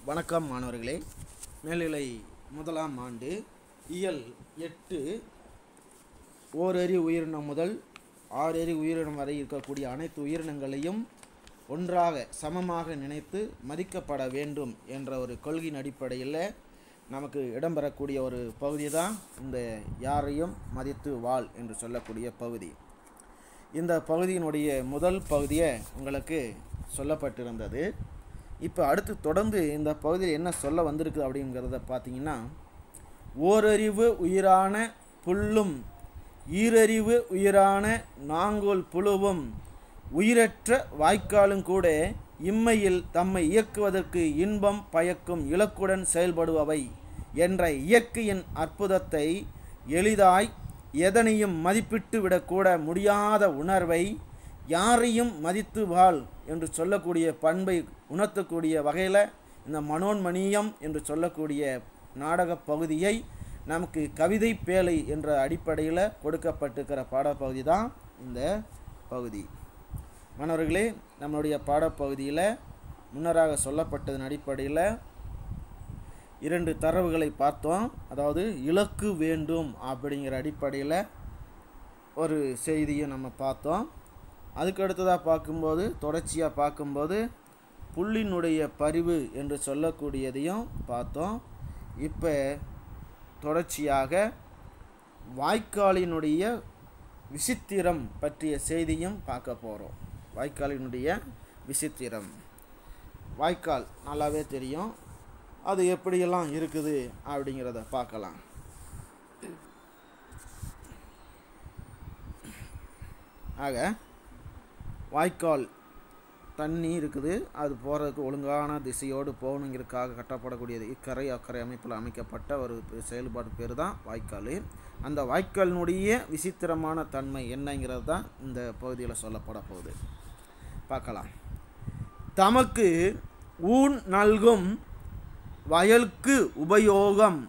வணக்கம் மாணவர்களே. மேல்நிலை முதலாம் ஆண்டு இயல் 8 ஓரறி உயிரினம் முதல் 6 அறி உயிரினம் வரை இருக்கக்கூடிய அனைத்து உயிரினங்களையும் ஒன்றாக சமமாக நினைத்து மதிக்கப்பட வேண்டும் என்ற ஒரு கொள்கையின் அடிப்படையில் நமக்கு இடம்பெறக்கூடிய ஒரு பகுதி தான் இந்த யாரையும் மதித்து வாழ் என்று சொல்லக்கூடிய பகுதி. இந்த பகுதியினுடைய முதல் பகுதியை உங்களுக்கு சொல்லப்பட்டிருந்தது. இப்போ அடுத்து தொடர்ந்து இந்த பகுதியில் என்ன சொல்ல வந்திருக்கு அப்படிங்கிறத பார்த்தீங்கன்னா, ஓரறிவு உயிரான புல்லும் ஈரறிவு உயிரான நாங்கோல் புழுவும் உயிரற்ற வாய்க்காலும் கூட இம்மையில் தம்மை இயக்குவதற்கு இன்பம் பயக்கும் இலக்குடன் செயல்படுபவை என்ற இயற்கையின் அற்புதத்தை எளிதாய் எதனையும் மதிப்பிட்டு விடக்கூட முடியாத உணர்வை யாரையும் மதித்து வாழ் என்று சொல்லக்கூடிய பண்பை உணர்த்தக்கூடிய வகையில் இந்த மனோன்மணியம் என்று சொல்லக்கூடிய நாடக பகுதியை நமக்கு கவிதை பேழை என்ற அடிப்படையில் கொடுக்கப்பட்டிருக்கிற பாடப்பகுதி தான் இந்த பகுதி. மாணவர்களே, நம்மளுடைய பாடப்பகுதியில் முன்னராக சொல்லப்பட்டதன் அடிப்படையில் 2 தரவுகளை பார்த்தோம். அதாவது இலக்கு வேண்டும் அப்படிங்கிற அடிப்படையில் ஒரு செய்தியை நம்ம பார்த்தோம். அதுக்கு அடுத்ததாக பார்க்கும்போது தொடர்ச்சியாக பார்க்கும்போது புல்லினுடைய பரிவு என்று சொல்லக்கூடியதையும் பார்த்தோம். இப்போ தொடர்ச்சியாக வாய்க்காலினுடைய விசித்திரம் பற்றிய செய்தியும் பார்க்க போகிறோம். வாய்க்காலினுடைய விசித்திரம். வாய்க்கால் நல்லாவே தெரியும், அது எப்படியெல்லாம் இருக்குது அப்படிங்கிறத பார்க்கலாம். ஆக வாய்க்கால் தண்ணி இருக்குது, அது போகிறதுக்கு ஒழுங்கான திசையோடு போகணுங்கிறதுக்காக கட்டப்படக்கூடியது இக்கரை அக்கறை அமைப்பில் அமைக்கப்பட்ட ஒரு செயல்பாடு பேர் தான் வாய்க்கால். அந்த வாய்க்காலினுடைய விசித்திரமான தன்மை என்னங்கிறது தான் இந்த பகுதியில் சொல்லப்பட போகுது. பார்க்கலாம். தமக்கு ஊன் நல்கும் வயலுக்கு உபயோகம்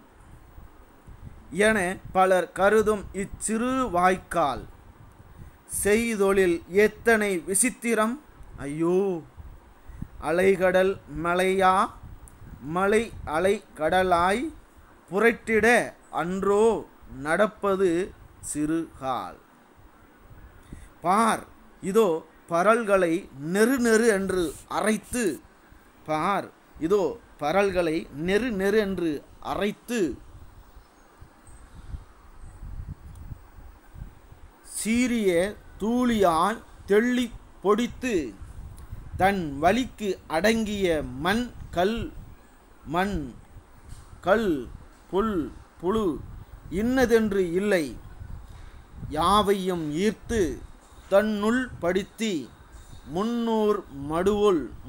என பலர் கருதும் இச்சிறு வாய்க்கால் செய்தொழில் எத்தனை விசித்திரம்! ஐயோ, அலைகடல் மலையா மலை அலை கடலாய் புரட்டிட அன்றோ நடப்பது சிறுகால். பார், இதோ பரல்களை நெரு நெரு என்று அரைத்து, பார், இதோ பரல்களை நெரு நெரு என்று அரைத்து சீரிய தூளியால் தெள்ளி பொடித்து தன் வலிக்கு அடங்கிய மண் கல் புல் புழு இன்னதென்று இல்லை யாவையும் ஈர்த்து தன்னுள் படுத்தி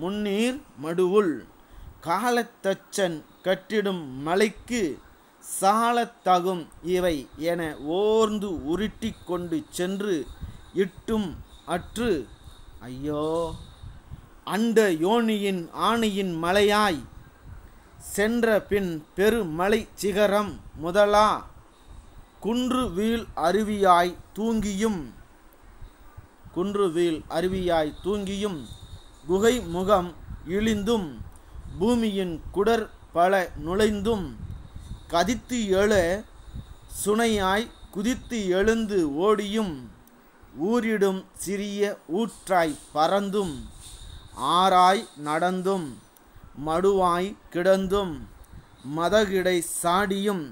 முன்னீர் மடுவுள் காலத்தச்சன் கட்டிடும் மலைக்கு சாலத்தகும் இவை என ஓர்ந்து உருட்டி கொண்டு சென்று இட்டும் அற்று, ஐயோ, அண்ட யோனியின் ஆணையின் மலையாய் சென்ற பின் பெருமலை சிகரம் முதலா குன்று வீழ் அருவியாய் தூங்கியும் குகை முகம் இழிந்தும் பூமியின் குடர் பல நுழைந்தும் கதித்து எழு சுனையாய் குதித்து எழுந்து ஓடியும் ஊரிடும் சிறிய ஊற்றாய் பறந்தும் ஆராய் நடந்தும் மடுவாய் கிடந்தும் மதகிடை சாடியும்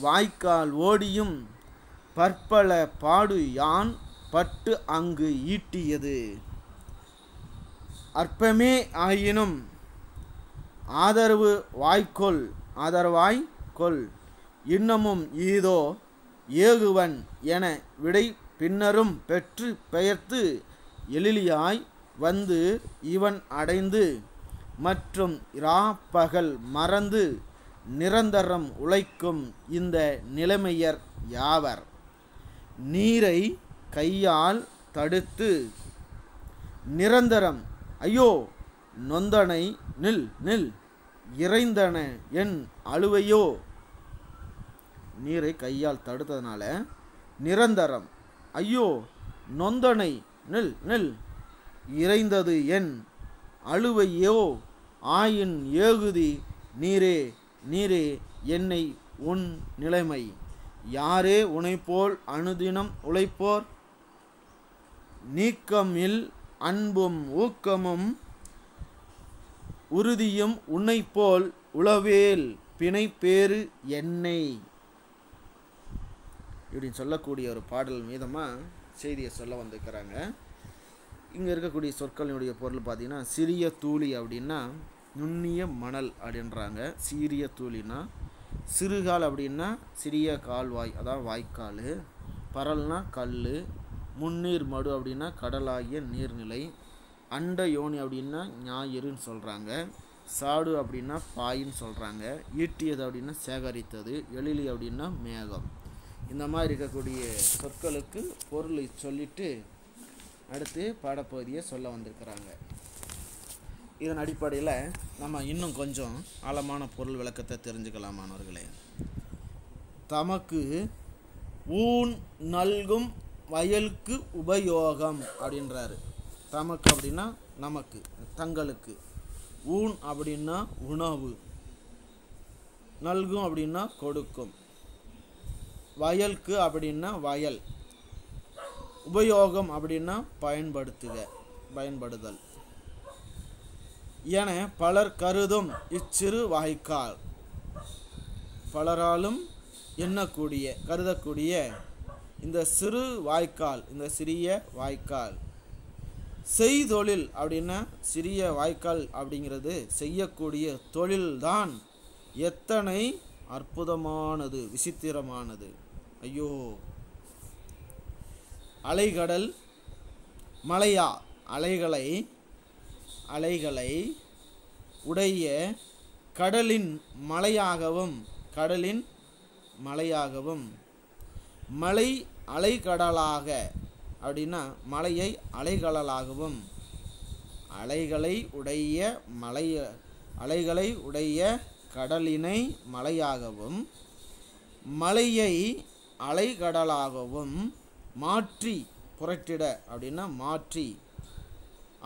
வாய்க்கால் ஓடியும் பற்பல பாடு யான் பட்டு அங்கு ஈட்டியது அற்பமே ஆயினும் ஆதரவாய் கொள் இன்னமும் ஈதோ ஏகுவன் என விடை பின்னரும் பெற்று பெயர்த்து எழிலியாய் வந்து இவன் அடைந்து மற்றும் இராப்பகல் மறந்து நிரந்தரம் உழைக்கும் இந்த நிலைமையர் யாவர் நீரை கையால் தடுத்து நிரந்தரம் ஐயோ நொந்தனை நில் இறைந்தன என் அழுவையோ. நீரை கையால் தடுத்ததுனால நிரந்தரம் ஐயோ நொந்தனை நில் இறைந்தது என் அழுவையோ ஆயின் ஏகுதி நீரே நீரே என்னை உன் நிலைமை. யாரே உனைப்போல் அனுதினம் உழைப்போர்? நீக்கமில் அன்பும் ஊக்கமும் உறுதியும் உன்னைப்போல் உளவேல் பிணை பேறு என்னை. இப்படின்னு சொல்லக்கூடிய ஒரு பாடல் மீதமாக செய்தியை சொல்ல வந்திருக்கிறாங்க. இங்கே இருக்கக்கூடிய சொற்களினுடைய பொருள் பார்த்தீங்கன்னா, சிறிய தூளி அப்படின்னா நுண்ணிய மணல் அப்படின்றாங்க. சீரிய தூளினா சிறுகால் அப்படின்னா சிறிய கால்வாய், அதான் வாய்க்கால். பரல்னா கல். முன்னீர் மடு அப்படின்னா கடலாகிய நீர்நிலை. அண்ட யோனி அப்படின்னா ஞாயிறுன்னு சொல்கிறாங்க. சாடு அப்படின்னா பாயின்னு சொல்கிறாங்க. ஈட்டியது அப்படின்னா சேகரித்தது. எழிலி அப்படின்னா மேகம். இந்த மாதிரி இருக்கக்கூடிய சொற்களுக்கு பொருளை சொல்லிட்டு அடுத்து பாடப்பகுதியை சொல்ல வந்திருக்கிறாங்க. இதன் அடிப்படையில் நம்ம இன்னும் கொஞ்சம் ஆழமான பொருள் விளக்கத்தை தெரிஞ்சுக்கலாம் மாணவர்களே. தமக்கு ஊன் நல்கும் வயலுக்கு உபயோகம் அப்படின்றாரு. தமக்கு அப்படின்னா நமக்கு, தங்களுக்கு. ஊன் அப்படின்னா உணவு. நல்கும் அப்படின்னா கொடுக்கும். வயலுக்கு அப்படின்னா வயல். உபயோகம் அப்படின்னா பயன்படுதல் என பலர் கருதும் இச்சிறு வாய்க்கால். பலராலும் கருதக்கூடிய இந்த சிறு வாய்க்கால், இந்த சிறிய வாய்க்கால். செய்தொழில் அப்படின்னா சிறிய வாய்க்கால் அப்படிங்கிறது செய்யக்கூடிய தொழில்தான் எத்தனை அற்புதமானது, விசித்திரமானது. ஐயோ! அலைகடல் மலையா அலைகளை உடைய கடலின் மலையாகவும் மலை அலைகடலாக அப்படின்னா மலையை அலைகடலாகவும் அலைகளை உடைய கடலினை மலையாகவும் மலையை அலைகடலாகவும் மாற்றி புரட்டிட அப்படின்னா மாற்றி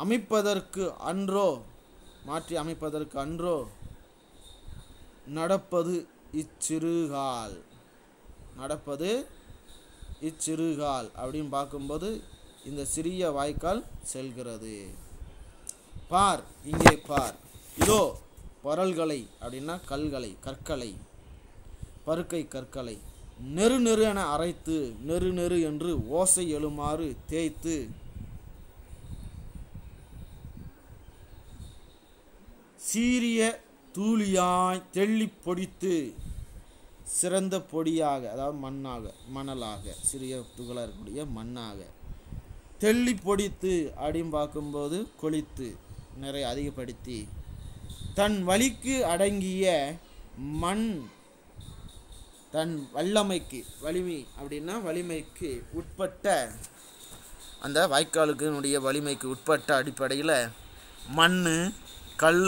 அமைப்பதற்கு அன்றோ நடப்பது இச்சிறுகால் அப்படின்னு பார்க்கும்போது இந்த சிறிய வாய்க்கால் செல்கிறது. பார், இங்கே பார். இதோ பரல்களை அப்படின்னா கற்களை பருக்கை கற்களை நெரு என அரைத்து நெரு என்று ஓசை எழுமாறு தேய்த்து சீரிய தூளியாய் தெள்ளி பொடித்து சிறந்த பொடியாக, அதாவது மணலாக சிறிய துகளாக இருக்கக்கூடிய மண்ணாக தெள்ளி பொடித்து அப்படின்னு பார்க்கும்போது கொளித்து நிறைய அதிகப்படுத்தி தன் வலிக்கு அடங்கிய மண் தன் வலிமைக்கு உட்பட்ட அந்த வாய்க்காலுக்குனுடைய வலிமைக்கு உட்பட்ட அடிப்படையில் மண், கல்,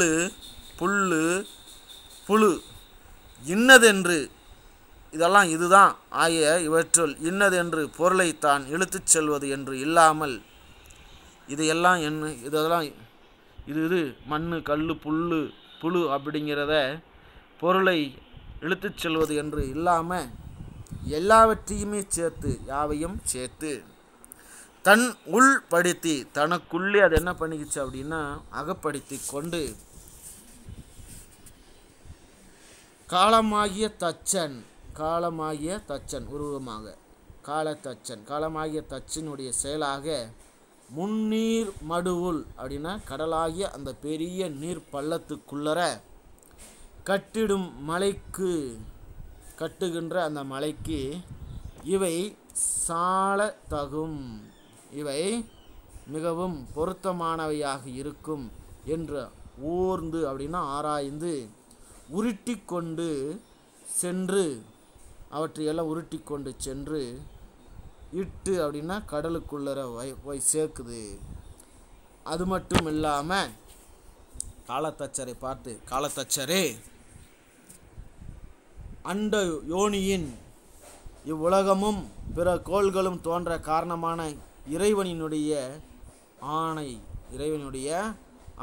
புழு இன்னதென்று இதுதான் ஆகிய இவற்றுள் இன்னதென்று பொருளை தான் இழுத்துச் செல்வது என்று இல்லாமல் இது மண், கல், புழு அப்படிங்கிறத பொருளை இழுத்துச் செல்வது என்று இல்லாமல் எல்லாவற்றையுமே யாவையும் சேர்த்து தன் உள்படுத்தி தனக்குள்ளே அது என்ன பண்ணிக்கிச்சு அப்படின்னா அகப்படுத்தி கொண்டு காலமாகிய தச்சன் உருவமாக காலமாகிய தச்சனுடைய செயலாக முன்னீர் மடுவுள் அப்படின்னா கடலாகிய அந்த பெரிய நீர் பள்ளத்துக்குள்ளர கட்டுகின்ற அந்த மலைக்கு இவை சால தகும், இவை மிகவும் பொருத்தமானவையாக இருக்கும் என்று ஊர்ந்து அப்படின்னா ஆராய்ந்து உருட்டி கொண்டு சென்று அவற்றையெல்லாம் உருட்டி கொண்டு சென்று இட்டு அப்படின்னா கடலுக்குள்ளர போய் சேர்க்குது. அது மட்டும் இல்லாமல் காலத்தச்சரை பார்த்து, காலத்தச்சரே, அண்ட யோனியின் இவ்வுலகமும் பிற கோள்களும் தோன்ற காரணமான இறைவனுடைய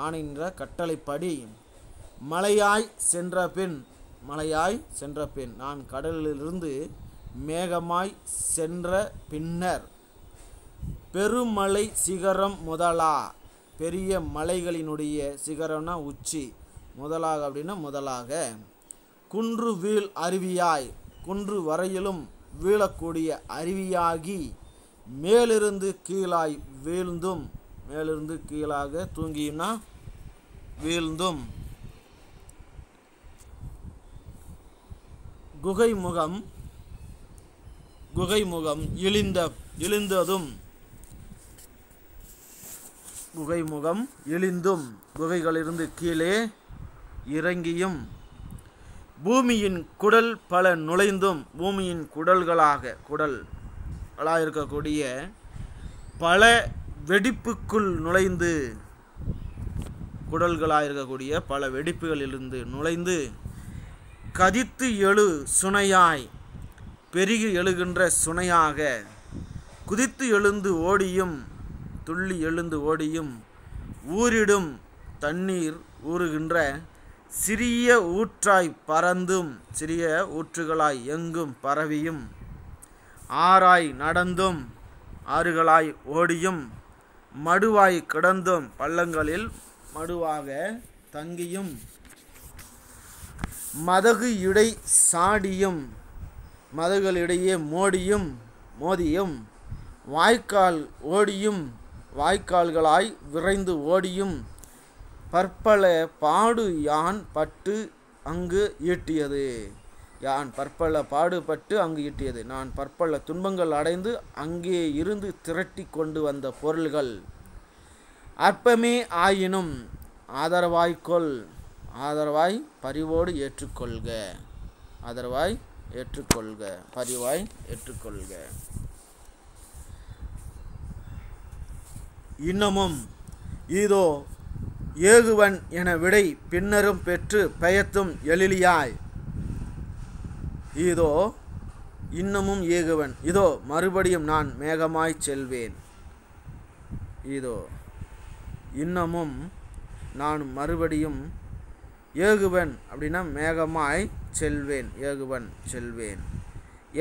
ஆணைன்ற கட்டளைப்படி மலையாய் சென்ற பின் நான் கடலிலிருந்து மேகமாய் சென்ற பின்னர் பெருமலை சிகரம் முதலா, பெரிய மலைகளினுடைய சிகரம்னா உச்சி, முதலாக அப்படின்னா முதலாக, குன்று வீழ் அருவியாய், குன்று வரையிலும் வீழக்கூடிய அருவியாகி, மேலிருந்து கீழாய் வீழ்ந்தும், மேலிருந்து கீழாக தூங்கினா வீழ்ந்தும், குகைமுகம் இழிந்ததும், குகைமுகம் இழிந்தும், குகைகளிலிருந்து கீழே இறங்கியும், பூமியின் குடல் பல நுழைந்தும், பூமியின் குடல்களாக இருக்கக்கூடிய பல வெடிப்புக்குள் நுழைந்து, குடல்களாக இருக்கக்கூடிய பல வெடிப்புகளிலிருந்து நுழைந்து, கதித்து எழு சுனையாய், பெருகி எழுகின்ற சுனையாக, குதித்து எழுந்து ஓடியும், துள்ளி எழுந்து ஓடியும், ஊரிடும் தண்ணீர் ஊறுகின்ற சிறிய ஊற்றாய் பறந்தும், சிறிய ஊற்றுகளாய் எங்கும் பரவியும், ஆறாய் நடந்தும், ஆறுகளாய் ஓடியும், மடுவாய் கிடந்தும், பள்ளங்களில் மடுவாக தங்கியும், மதகு இடை சாடியும், மதகுகளிடையே மோதியும், வாய்க்கால் ஓடியும், வாய்க்கால்களாய் விரைந்து ஓடியும், பற்பல பாடு யான் பட்டு அங்கு ஈட்டியது, யான் பற்பல பாடுபட்டு அங்கு ஈட்டியது, நான் பற்பல துன்பங்கள் அடைந்து அங்கே இருந்து திரட்டி கொண்டு வந்த பொருள்கள் அற்பமே ஆயினும் ஆதரவாய்க்கொள், ஆதரவாய் பரிவோடு ஏற்றுக்கொள்க, ஆதரவாய் ஏற்றுக்கொள்க, பரிவாய் ஏற்றுக்கொள்க. இன்னமும் இதோ ஏகுவன் என விடை பின்னரும் பெற்று பெயர்த்தும் எழிலியாய், இதோ இன்னமும் ஏகுவன், இதோ மறுபடியும் நான் மேகமாய் செல்வேன், இதோ இன்னமும் நான் மறுபடியும் ஏகுவன் அப்படின்னா மேகமாய் செல்வேன், ஏகுவன் செல்வேன்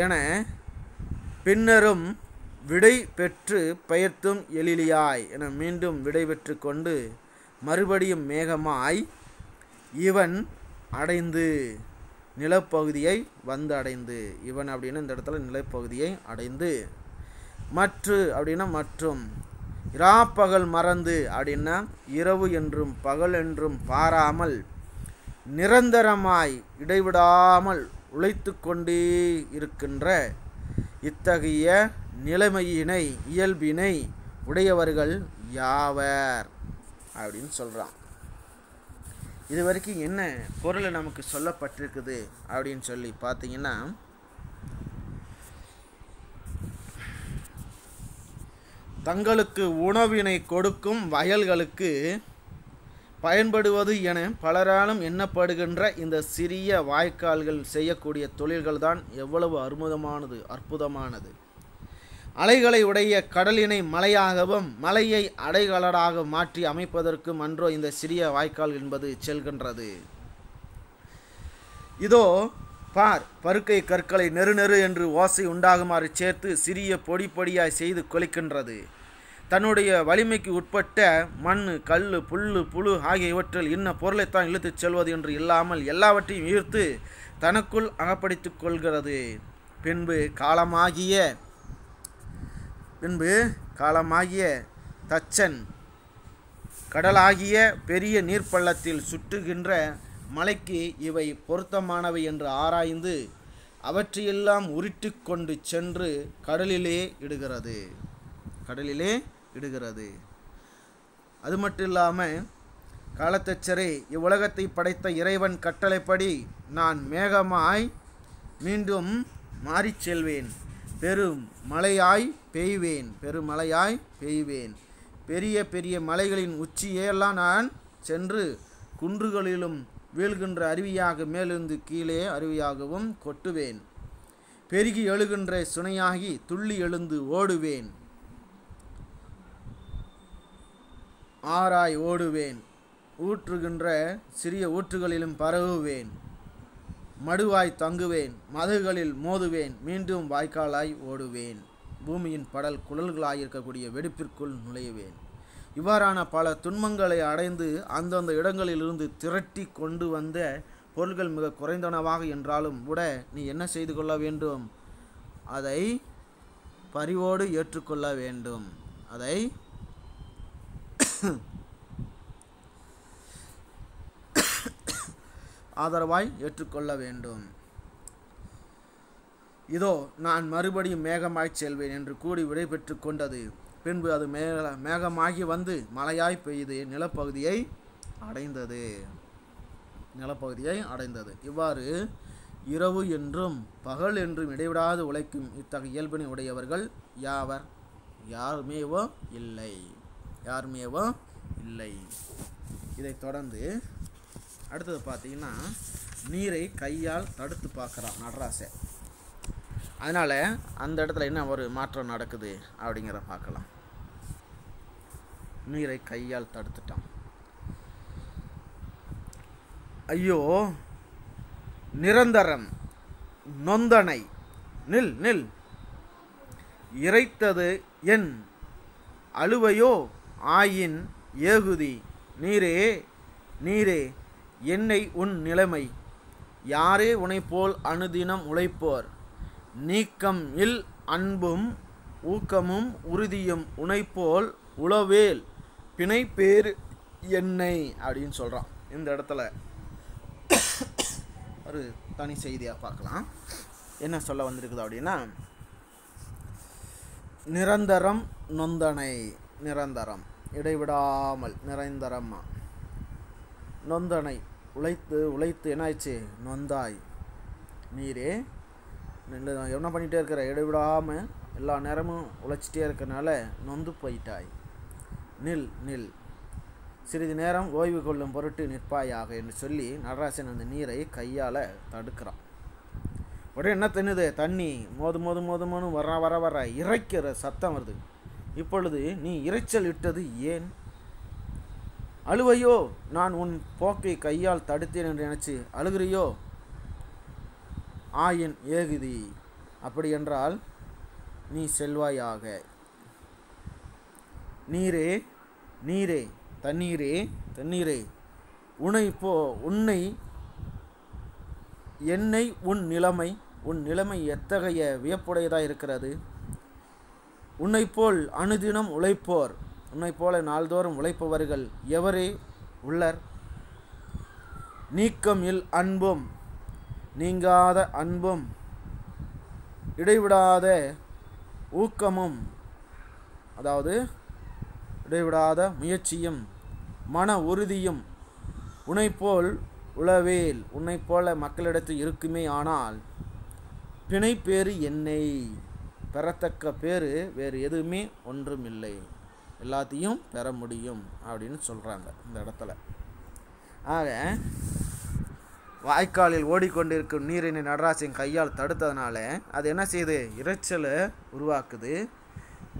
என பின்னரும் விடை பெற்று பெயர்த்தும் எழிலியாய் என மீண்டும் விடை பெற்று கொண்டு மறுபடியும் மேகமாய் இவன் அடைந்து, நிலப்பகுதியை வந்து அடைந்து, இவன் அப்படின்னா இந்த இடத்துல நிலப்பகுதியை அடைந்து, மற்று அப்படின்னா மற்றும், இராப்பகல் மறந்து அப்படின்னா இரவு என்றும் பகல் என்றும் பாராமல் நிரந்தரமாய் இடைவிடாமல் உழைத்து கொண்டே இருக்கின்ற இத்தகைய நிலைமையினை இயல்பினை உடையவர்கள் யாவர் அப்படின்னு சொல்கிறான். இது வரைக்கும் என்ன பொருளை நமக்கு சொல்லப்பட்டிருக்குது அப்படின்னு சொல்லி பார்த்தீங்கன்னா, தங்களுக்கு உணவினை கொடுக்கும் வயல்களுக்கு பயன்படுவது என பலராலும் எண்ணப்படுகின்ற இந்த சிறிய வாய்க்கால்கள் செய்யக்கூடிய தொழில்கள் தான் எவ்வளவு அற்புதமானது. அலைகளை உடைய கடலினை மலையாகவும் மலையை அடைகடலாக மாற்றி அமைப்பதற்கும் அன்றோ இந்த சிறிய வாய்க்கால் என்பது செல்கின்றது. இதோ பார், பருக்கை கற்களை நெரு என்று ஓசை உண்டாகுமாறு சேர்த்து சிறிய பொடி பொடியாய் செய்து கொலிக்கின்றது. தன்னுடைய வலிமைக்கு உட்பட்ட மண், கல், புழு ஆகிய இவற்றில் இன்ன பொருளைத்தான் இழுத்துச் செல்வது என்று இல்லாமல் எல்லாவற்றையும் ஈர்த்து தனக்குள் அகப்படுத்தி கொள்கிறது. பின்பு காலமாகிய தச்சன் கடலாகிய பெரிய நீர்ப்பள்ளத்தில் சுட்டுகின்ற மலைக்கு இவை பொருத்தமானவை என்று ஆராய்ந்து அவற்றையெல்லாம் உருட்டி கொண்டு சென்று கடலிலே இடுகிறது. அது மட்டும் இல்லாமல் காலத்தச்சரே, இவ்வுலகத்தை படைத்த இறைவன் கட்டளைப்படி நான் மேகமாய் மீண்டும் மாறிச் செல்வேன், பெருமழையாய் பெய்வேன், பெரிய பெரிய மலைகளின் உச்சியெல்லாம் நான் சென்று குன்றுகளிலும் வீழ்கின்ற அருவியாக மேலிருந்து கீழே அருவியாகவும் கொட்டுவேன், பெருகி எழுகின்ற சுனையாகி துள்ளி எழுந்து ஓடுவேன், ஆராய் ஓடுவேன், ஊற்றுகின்ற சிறிய ஊற்றுகளிலும் பரவுவேன், மடுவாய் தங்குவேன், மதுகளில் மோதுவேன், மீண்டும் வாய்க்காலாய் ஓடுவேன், பூமியின் படல் குழல்களாயிருக்கக்கூடிய வெடிப்பிற்குள் நுழைவேன். இவ்வாறான பல துன்பங்களை அடைந்து அந்தந்த இடங்களிலிருந்து திரட்டி கொண்டு வந்த பொருள்கள் மிக குறைந்தனவாக என்றாலும் கூட நீ என்ன செய்து கொள்ள வேண்டும்? அதை பரிவோடு ஏற்றுக்கொள்ள வேண்டும். அதை ஆதரவாய் ஏற்றுக்கொள்ள வேண்டும். இதோ நான் மறுபடியும் மேகமாய்ச் செல்வேன் என்று கூறி விடைபெற்று கொண்டது. பின்பு அது மேகமாகி வந்து மழையாய் பெய்து நிலப்பகுதியை அடைந்தது. இவ்வாறு இரவு என்றும் பகல் என்றும் இடைவிடாது உழைக்கும் இத்தகைய இயல்பினை உடையவர்கள் யாருமேவோ இல்லை. இதைத் தொடர்ந்து அடுத்தது பார்த்தீங்கன்னா, நீரை கையால் தடுத்து பார்க்குறான் நடராசன். அதனால் அந்த இடத்துல என்ன ஒரு மாற்றம் நடக்குது அப்படிங்கிற பார்க்கலாம். நீரை கையால் தடுத்துட்டான். ஐயோ நிரந்தரம் நொந்தனை நில் நில், இறைத்தது என் அழுவையோ ஆயின் ஏகுதி, நீரே என்னை உன் நிலைமை, யாரே உனைப்போல் அனுதினம் உழைப்போர், நீக்கம் இல் அன்பும் ஊக்கமும் உறுதியும் உனைப்போல் உளவேல் பிணை பேர் என்னை அப்படின்னு சொல்கிறான். இந்த இடத்துல ஒரு தனி செய்தியாக பார்க்கலாம். என்ன சொல்ல வந்திருக்குது அப்படின்னா, நிரந்தரம் நொந்தனை, நிரந்தரம் இடைவிடாமல், நிரந்தரமா நொந்தனை உழைத்து என்னாச்சு? நொந்தாய். நீரே என்ன பண்ணிகிட்டே இருக்கிற? இடைவிடாமல் எல்லா நேரமும் உழைச்சிட்டே இருக்கிறனால நொந்து போயிட்டாய். நில், சிறிது நேரம் ஓய்வு கொள்ளும் பொருட்டு நிற்பாயாக என்று சொல்லி நடராசன் அந்த நீரை கையால் தடுக்கிறான். உடனே என்ன தென்னுது? தண்ணி மோது வர இறைக்கிற சத்தம் வருது. இப்பொழுது நீ இறைச்சல் இட்டது ஏன்? அழுவையோ நான் உன் போக்கை கையால் தடுத்தேன் என்று நினைச்சு அழுகிறியோ? ஆயின் ஏகுதி, அப்படி என்றால் நீ செல்வாயாக. நீரே தண்ணீரே என்னை உன் நிலைமை எத்தகைய வியப்புடையதாக இருக்கிறது. உன்னை போல் அனுதினம் உழைப்போர், உன்னை போல நாள்தோறும் உழைப்பவர்கள் எவரே உள்ளர்? நீக்கம் இல் அன்பும், நீங்காத அன்பும், இடைவிடாத ஊக்கமும், அதாவது இடைவிடாத முயற்சியும், மன உறுதியும் உன்னைப்போல் உளவேல், உன்னை போல மக்களிடத்தில் இருக்குமே. ஆனால் பிணை பேறு என்னை, பெறத்தக்க பேரு வேறு எதுவுமே ஒன்றும் இல்லை, எல்லாத்தையும் பெற முடியும் அப்படின்னு சொல்கிறாங்க இந்த இடத்துல. ஆக வாய்க்காலில் ஓடிக்கொண்டிருக்கும் நீரினை நடராசன் கையால் தடுத்ததுனால அது என்ன செய்யுது? இரைச்சலை உருவாக்குது.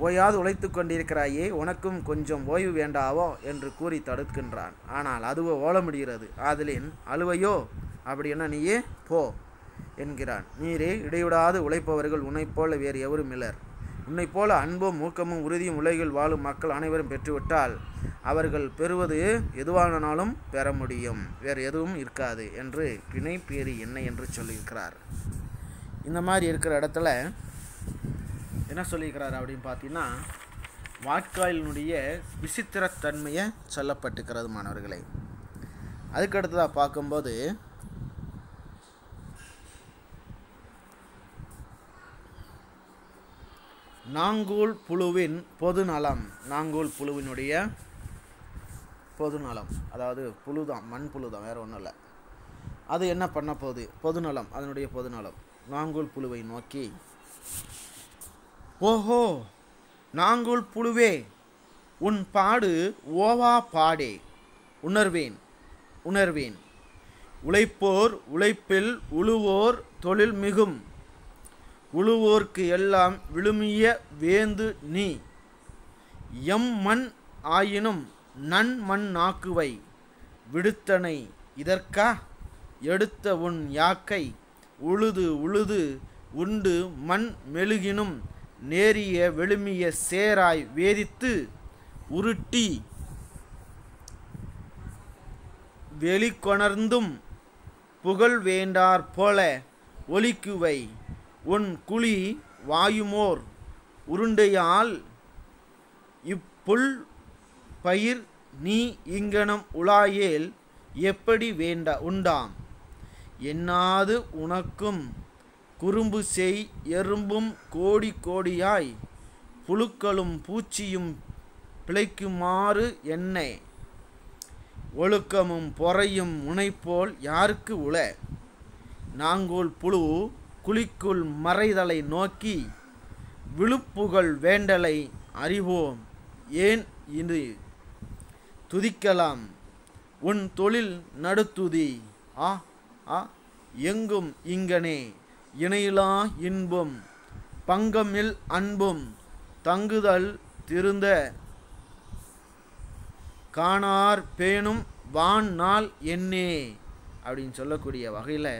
ஓயாது உழைத்து கொண்டிருக்கிறாயே, உனக்கும் கொஞ்சம் ஓய்வு வேண்டாவோ என்று கூறி தடுக்கின்றான். ஆனால் அதுவோ ஓட முடிகிறது. ஆதலின் அழுவையோ, அப்படி என்ன நீயே போ என்கிறான். நீரே இடைவிடாது உழைப்பவர்கள் உன்னை போல வேறு எவரும் இல்லர். உன்னை போல அன்பும் ஊக்கமும் உறுதியும் உலகில் வாழும் மக்கள் அனைவரும் பெற்றுவிட்டால் அவர்கள் பெறுவது எதுவானாலும் பெற முடியும், வேறு எதுவும் இருக்காது என்று பிணை பேறு என்ன என்று சொல்லியிருக்கிறார். இந்த மாதிரி இருக்கிற இடத்துல என்ன சொல்லியிருக்கிறார் அப்படின்னு பார்த்தீங்கன்னா, வாய்க்காலினுடைய விசித்திரத்தன்மையை சொல்லப்பட்டுக்கிறது மாணவர்களை. அதுக்கடுத்ததாக பார்க்கும்போது நாங்கூல் புழுவின் பொதுநலம், நாங்கூல் புழுவினுடைய பொதுநலம், அதாவது புழுதான், மண் புழுதான், வேறு ஒன்றும் இல்லை. அது என்ன பண்ண போகுது? பொதுநலம், அதனுடைய பொதுநலம். நாங்கூல் புழுவை நோக்கி, ஓஹோ நாங்கூல் புழுவே, உன் பாடு ஓவா பாடே, உணர்வேன் உழைப்போர் உழைப்பில் உழுவோர் தொழில் மிகும், உழுவோர்க்கு எல்லாம் விழுமிய வேந்து நீ, எம் மண் ஆயினும் நன் மண் நாக்குவை, விடுத்தனை இதற்கா எடுத்த உன் யாக்கை உழுது உழுது உண்டு மண் மெழுகினும் நேரிய வெளுமிய சேராய் வேதித்து உருட்டி வெளிக்கொணர்ந்தும் புகழ் வேண்டார் போல ஒலிக்குவை உன் குழி வாயுமோர் உருண்டையால் இப்புல் பயிர் நீ இங்கனம் உலாயேல் எப்படி வேண்ட உண்டாம் என்னாது உனக்கும் குறும்பு செய் எறும்பும் கோடி கோடியாய் புழுக்களும் பூச்சியும் பிழைக்குமாறு என்ன ஒழுக்கமும் பொறையும் முனைப்போல் யாருக்கு உள நாங்கோல் புழு குழிக்குள் மறைதலை நோக்கி விழுப்புகள் வேண்டலை அறிவோம் ஏன் இது துதிக்கலாம் உன் தொழில் நடுத்துதி ஆ ஆ எங்கும் இங்கனே இணையிலா இன்பும் பங்கமில் அன்பும் தங்குதல் திருந்த காணார் பேணும் வான் நாள் என்னே அப்படின்னு சொல்லக்கூடிய வகையில்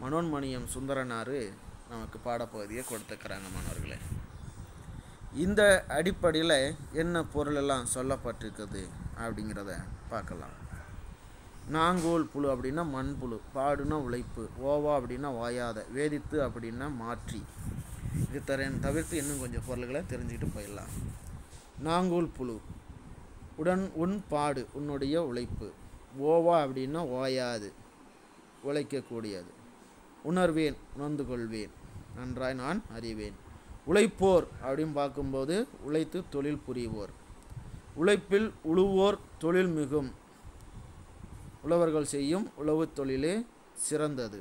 மனோன்மணியம் சுந்தரனார் நமக்கு பாடப்பகுதியை கொடுத்துக்கிறாங்க மாணவர்களே. இந்த அடிப்படையில் என்ன பொருளெல்லாம் சொல்லப்பட்டிருக்குது அப்படிங்கிறத பார்க்கலாம். நாங்கோல் புழு அப்படின்னா மண்புழு, பாடுனா உழைப்பு, ஓவா அப்படின்னா வாயாத, வேதித்து அப்படின்னா மாற்றி. இது தவிர்த்து இன்னும் கொஞ்சம் பொருள்களை தெரிஞ்சுக்கிட்டு போயிடலாம். நாங்கோல் புழு உன் பாடு உன்னுடைய உழைப்பு, ஓவா அப்படின்னா ஓயாது உழைக்கக்கூடியது, உணர்வேன் உணர்ந்து கொள்வேன், நன்றாய் நான் அறிவேன். உழைப்போர் அப்படின்னு பார்க்கும்போது உழைத்து தொழில் புரிவோர், உழைப்பில் உழுவோர் தொழில் மிகும், உழவர்கள் செய்யும் உழவு தொழிலே சிறந்தது.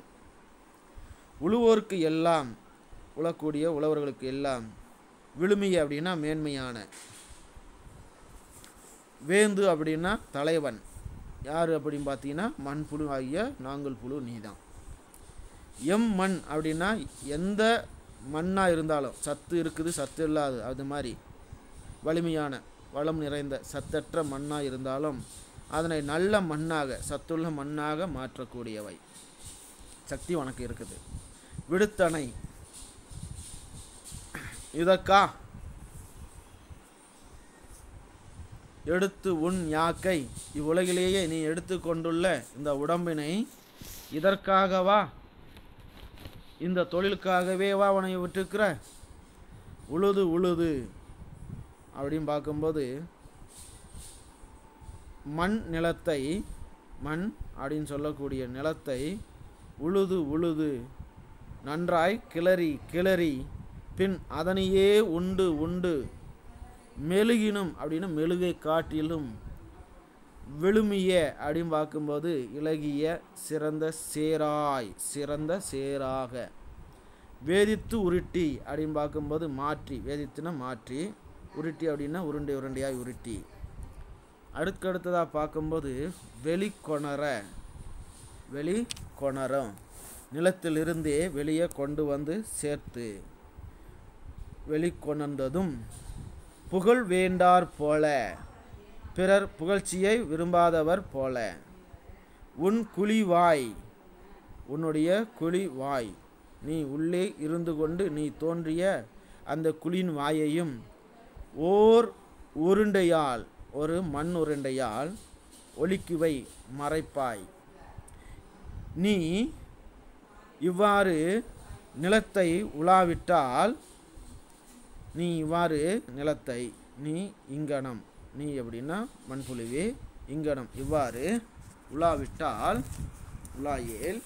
உழுவோருக்கு எல்லாம் உழக்கூடிய உழவர்களுக்கு எல்லாம் விழுமிய அப்படின்னா மேன்மையான, வேந்து அப்படின்னா தலைவன், யார் அப்படின்னு பார்த்தீங்கன்னா மண்புழு ஆகிய நாங்கல் புழு நீதான். எம் மண் அப்படின்னா எந்த மண்ணாக இருந்தாலும் சத்து இருக்குது சத்து இல்லாது அது மாதிரி வலிமையான வளம் நிறைந்த சத்தற்ற மண்ணாக இருந்தாலும் அதனை நல்ல மண்ணாக சத்துள்ள மண்ணாக மாற்றக்கூடியவை சக்தி உனக்கு இருக்குது. விடுத்தனை இதற்கா எடுத்து உன் யாக்கை இவ்வுலகிலேயே நீ எடுத்து கொண்டுள்ள இந்த உடம்பினை இதற்காகவா இந்த தொழிலுக்காகவே வா உன்னை விட்டுருக்கிற. உழுது உழுது அப்படின்னு பார்க்கும்போது மண் நிலத்தை, மண் அப்படின்னு சொல்லக்கூடிய நிலத்தை உழுது உழுது நன்றாய் கிளறி கிளறி பின் அதனையே உண்டு உண்டு மெழுகினும் அப்படின்னு மெழுகை காட்டிலும் விழுமிய அப்படின்னு பார்க்கும்போது இலகிய சிறந்த சேராய் சிறந்த சேராக வேதித்து உருட்டி அப்படின்னு பார்க்கும்போது மாற்றி, வேதித்துனா மாற்றி, உருட்டி அப்படின்னா உருண்டை உருண்டையாய் உருட்டி. அடுத்ததாக பார்க்கும்போது வெளிக்கொணரம் நிலத்திலிருந்தே வெளியே கொண்டு வந்து சேர்த்து வெளிக்கொணர்ந்ததும் புகழ் வேண்டார் போல பிறர் புகழ்ச்சியை விரும்பாதவர் போல உன் குழிவாய் உன்னுடைய குழிவாய் நீ உள்ளே இருந்து கொண்டு நீ தோன்றிய அந்த குழியின் வாயையும் ஓர் உருண்டையால் ஒரு மண் உருண்டையால் ஒலிக்குவை மறைப்பாய். நீ இவ்வாறு நிலத்தை உலாவிட்டால் நீ இவ்வாறு நிலத்தை நீ இங்கனம் நீ எப்படின்னா மண்புழுவே இங்கனம் இவ்வாறு உலாவிட்டால் உலாயேல்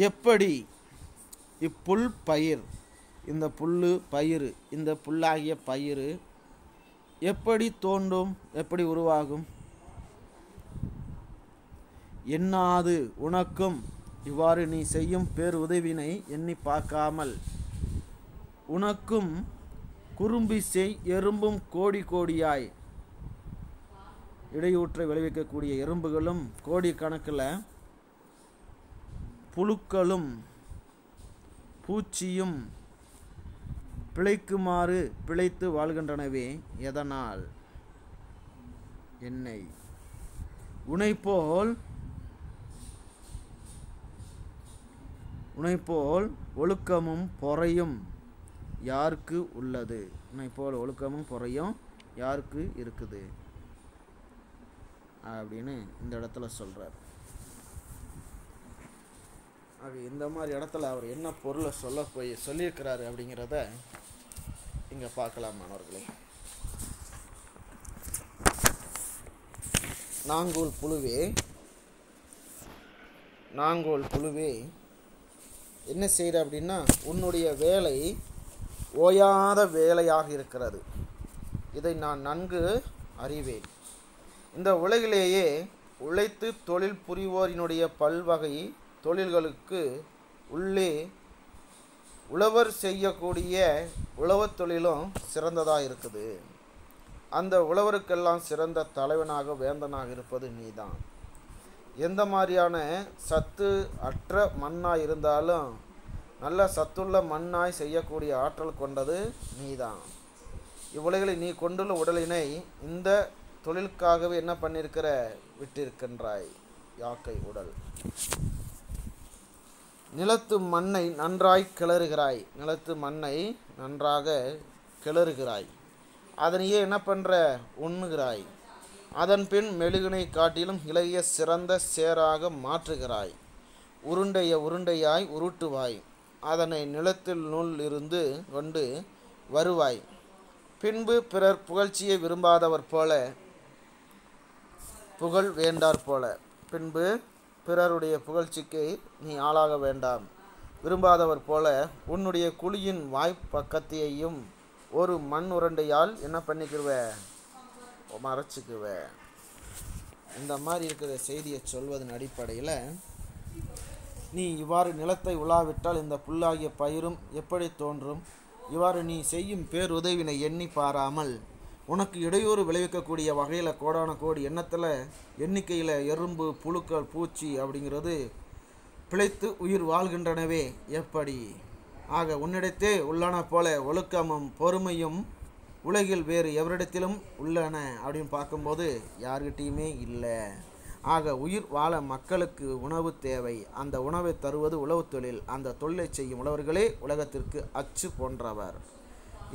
எப்படி இப்புல் பயிர் இந்த புல்லு பயிர் இந்த புல்லாகிய பயிர் எப்படி தோன்றும் எப்படி உருவாகும். என்னாது உனக்கும் இவ்வாறு நீ செய்யும் பேர் உதவினை எண்ணி பார்க்காமல் உனக்கும் குறும்பி செய் எறும்பும் கோடி கோடியாய் இடையூற்றை விளைவிக்கக்கூடிய எறும்புகளும் கோடி கணக்கில் புழுக்களும் பூச்சியும் பிழைக்குமாறு பிழைத்து வாழ்கின்றனவே எதனால்? என்னை உனைப்போல் ஒழுக்கமும் பொறையும் யாருக்கு உள்ளது? உனைப்போல் ஒழுக்கமும் பொறையும் யாருக்கு இருக்குது அப்படின்னு இந்த இடத்துல சொல்கிறார். ஆக இந்த மாதிரி இடத்துல அவர் என்ன பொருளை சொல்லியிருக்கிறாரு அப்படிங்கிறத இங்கே பார்க்கலாம் மாணவர்களே. நாங்கோல் புழுவே என்ன செய்கிற அப்படின்னா, உன்னுடைய வேலை ஓயாத வேலையாக இருக்கிறது. இதை நான் நன்கு அறிவேன். இந்த உலகிலேயே உழைத்து தொழில் புரிவோரினுடைய பல்வகை தொழில்களுக்கு உள்ளே உழவர் செய்யக்கூடிய உழவர் தொழிலும் சிறந்ததாக இருக்குது. அந்த உழவருக்கெல்லாம் சிறந்த தலைவனாக வேந்தனாக இருப்பது நீதான். எந்த மாதிரியான சத்து அற்ற மண்ணாய் இருந்தாலும் நல்ல சத்துள்ள மண்ணாய் செய்யக்கூடிய ஆற்றல் கொண்டது நீதான். இவ்வுலகில் நீ கொண்டுள்ள உடலினை இந்த தொழிலுக்காகவே என்ன பண்ணியிருக்கிற விட்டிருக்கின்றாய், யாக்கை உடல். நிலத்து மண்ணை நன்றாய் கிளறுகிறாய், நிலத்து மண்ணை நன்றாக கிளறுகிறாய். அதனையே என்ன பண்ணுற, உண்ணுகிறாய். அதன் பின் மெழுகினை காட்டிலும் இளைய சிறந்த சேராக மாற்றுகிறாய். உருண்டையாய் உருட்டுவாய். அதனை நிலத்தில் இருந்து கொண்டு வருவாய். பின்பு பிறர் புகழ்ச்சியை விரும்பாதவர் போல புகழ் வேண்டார் போல. பின்பு பிறருடைய புகழ்ச்சிக்கு நீ ஆளாக வேண்டாம், விரும்பாதவர் போல உன்னுடைய குழியின் வாய்ப்பக்கத்தையும் ஒரு மண் உருண்டையால் என்ன பண்ணிக்குவ, மறைச்சிக்குவ. இந்த மாதிரி இருக்கிற செய்தியை சொல்வதன் அடிப்படையில், நீ இவ்வாறு நிலத்தை உலாவிட்டால் இந்த புல்லாகிய பயிரும் எப்படி தோன்றும்? இவ்வாறு நீ செய்யும் பேருதவினை எண்ணி பாராமல் உனக்கு இடையூறு விளைவிக்கக்கூடிய வகையில் கோடான கோடி எண்ணிக்கையில் எறும்பு, புழுக்கள், பூச்சி அப்படிங்கிறது பிழைத்து உயிர் வாழ்கின்றனவே எப்படி? ஆக உன்னிடத்தே உள்ளன போல ஒழுக்கமும் பொறுமையும் உலகில் வேறு எவரிடத்திலும் உள்ளன அப்படின்னு பார்க்கும்போது யார்கிட்டையுமே இல்லை. ஆக உயிர் வாழ மக்களுக்கு உணவு தேவை. அந்த உணவை தருவது உழவு தொழில். அந்த தொழிலை செய்யும் உழவர்களே உலகத்திற்கு அச்சு போன்றவர்.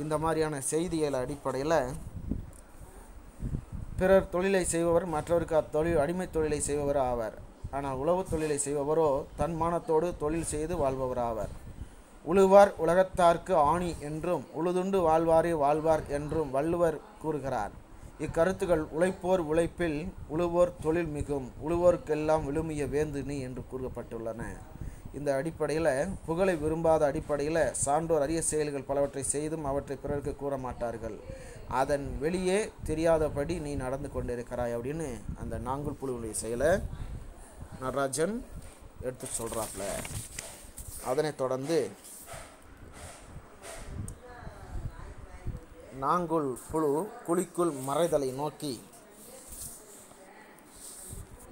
இந்த மாதிரியான செய்திகள் அடிப்படையில் பிறர் தொழிலை செய்பவர் மற்றவருக்கு அத்தொழில் அடிமை தொழிலை செய்பவர் ஆவர். ஆனால் உழவு தொழிலை செய்பவரோ தன்மானத்தோடு தொழில் செய்து வாழ்பவர் ஆவர். உழுவார் உலகத்தார்க்கு ஆணி என்றும் உழுதுண்டு வாழ்வார் என்றும் வள்ளுவர் கூறுகிறார். இக்கருத்துக்கள் உழைப்போர் உழைப்பில் உழுவோர் தொழில் மிகும், உழுவோருக்கெல்லாம் விழுமிய வேந்து நீ என்று கூறப்பட்டுள்ளன. இந்த அடிப்படையில் புகழை விரும்பாத அடிப்படையில் சான்றோர் அரிய செயல்கள் பலவற்றை செய்தும் அவற்றை பிறருக்கு கூற மாட்டார்கள். அதன் வெளியே தெரியாதபடி நீ நடந்து கொண்டிருக்கிறாய் அப்படின்னு அந்த நாங்குல் புழுவுடைய செயலை நடராஜன் எடுத்து சொல்கிறாப்புல. அதனைத் தொடர்ந்து நாங்குல் புழு குழிக்குள் மறைதலை நோக்கி,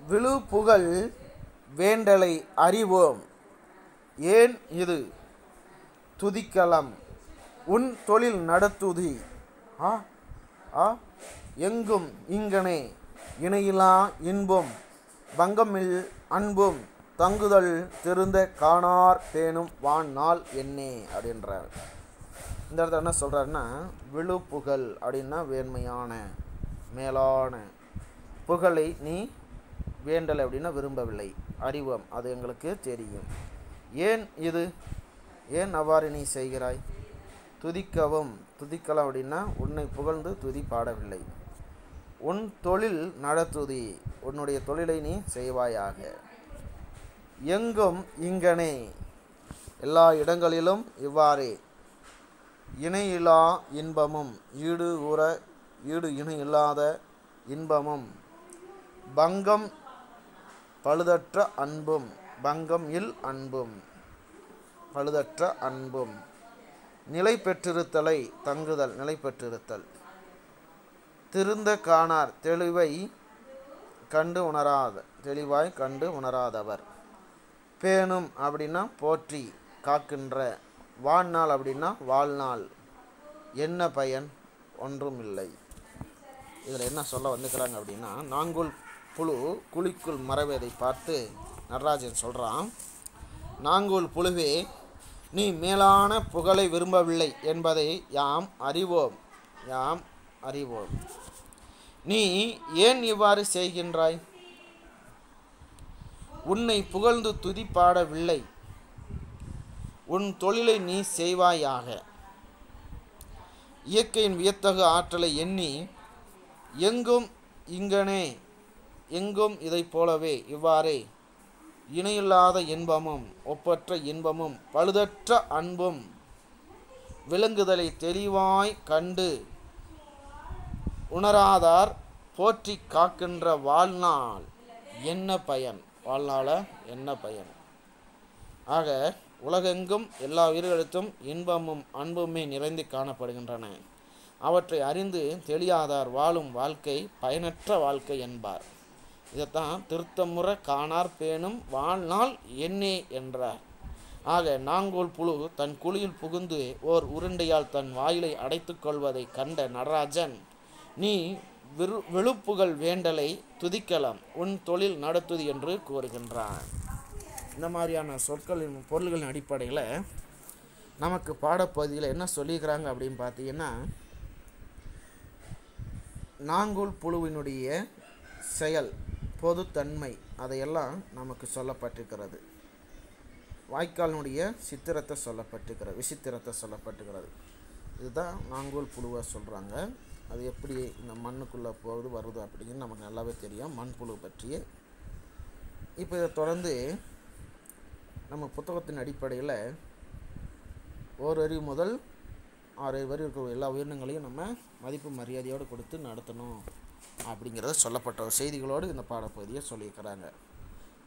விழு புகழ் வேண்டலை அறிவோம், ஏன் இது துதிக்கலம் உன் தொழில் நடத்துதி எங்கும் இங்கனே இணையிலா இன்பும் பங்கமில் அன்பும் தங்குதல் திருந்த காணார் பேணும் வான் நாள் என்னே அப்படின்றார். இந்த இடத்துல என்ன சொல்கிறாருன்னா, விழு புகழ் அப்படின்னா வேண்மையான மேலான புகழை நீ வேண்டலை அப்படின்னா விரும்பவில்லை. அறிவோம், அது எங்களுக்கு தெரியும். ஏன் அவ்வாறு நீ செய்கிறாய்? துதிக்கலாம் அப்படின்னா உன்னை புகழ்ந்து துதி பாடவில்லை. உன் தொழில் நடத்துதி, உன்னுடைய தொழிலை நீ செய்வாயாக. எங்கும் இங்கனே, எல்லா இடங்களிலும் இவ்வாறே. இணையில்லா இன்பமும் ஈடு இணை இல்லாத இன்பமும் பங்கம் பழுதற்ற அன்பும் பழுதற்ற அன்பும் நிலை பெற்றிருத்தலை தங்குதல் நிலை பெற்றிருத்தல் திருந்த காணார் தெளிவாய் கண்டு உணராதவர். பேணும் அப்படின்னா போற்றி காக்கின்ற, வாழ்நாள் அப்படின்னா வாழ்நாள் என்ன பயன்? ஒன்றும் இல்லை. இதில் என்ன சொல்ல வந்துக்கிறாங்க அப்படின்னா, நாங்குல் புழு குழிக்குள் மறைவதை பார்த்து நடராஜன் சொல்கிறான், நாங்குல் புழுவே, நீ மேலான புகழை விரும்பவில்லை என்பதை யாம் அறிவோம். நீ ஏன் இவ்வாறு செய்கின்றாய்? உன்னை புகழ்ந்து துதி பாடவில்லை. உன் தொழிலை நீ செய்வாயாக. இயற்கையின் வியத்தகு ஆற்றலை எண்ணி எங்கும் இதை போலவே இவ்வாறே இணையில்லாத இன்பமும் ஒப்பற்ற இன்பமும் பழுதற்ற அன்பும் விளங்குதலை தெளிவாய் கண்டு உணராதார் போற்றி காக்கின்ற வாழ்நாள் என்ன பயன்? வாழ்நாள என்ன பயன்? ஆக உலகெங்கும் எல்லா உயிர்களுக்கும் இன்பமும் அன்புமே நிறைந்து காணப்படுகின்றன. அவற்றை அறிந்து தெளியாதார் வாழும் வாழ்க்கை பயனற்ற வாழ்க்கை என்பார். இதைத்தான் திருத்தமுறை காணார் பேணும் வாழ்நாள் என்னே என்றார். ஆக நாங்கோல் புழு தன் குழியில் புகுந்து ஓர் உருண்டையால் தன் வாயிலை அடைத்து கொள்வதை கண்ட நடராஜன், நீ விழுப்புகள் வேண்டலை துதிக்கலாம், உன் தொழில் நடத்துது என்று கூறுகின்றான். இந்த மாதிரியான சொற்களின் பொருள்களின் அடிப்படையில் நமக்கு பாடப்பகுதியில் என்ன சொல்லிக்கிறாங்க அப்படின்னு பார்த்தீங்கன்னா, நாங்குல் புழுவினுடைய செயல், பொதுத்தன்மை, அதையெல்லாம் நமக்கு சொல்லப்பட்டிருக்கிறது. வாய்க்காலினுடைய விசித்திரத்தை சொல்லப்பட்டிருக்கிறது. இதுதான் நாங்குல் புழுவை சொல்கிறாங்க. அது எப்படி இந்த மண்ணுக்குள்ளே வருது அப்படிங்கிறது நமக்கு நல்லாவே தெரியும், மண்புழு பற்றிய. இப்போ இதை தொடர்ந்து நம்ம புத்தகத்தின் அடிப்படையில் 1 அறிவு முதல் 6 வரை இருக்கிற எல்லா உயிரினங்களையும் நம்ம மதிப்பு மரியாதையோடு கொடுத்து நடத்தணும் அப்படிங்கிறத சொல்லப்பட்ட செய்திகளோடு இந்த பாடப்பகுதியை சொல்லியிருக்கிறாங்க.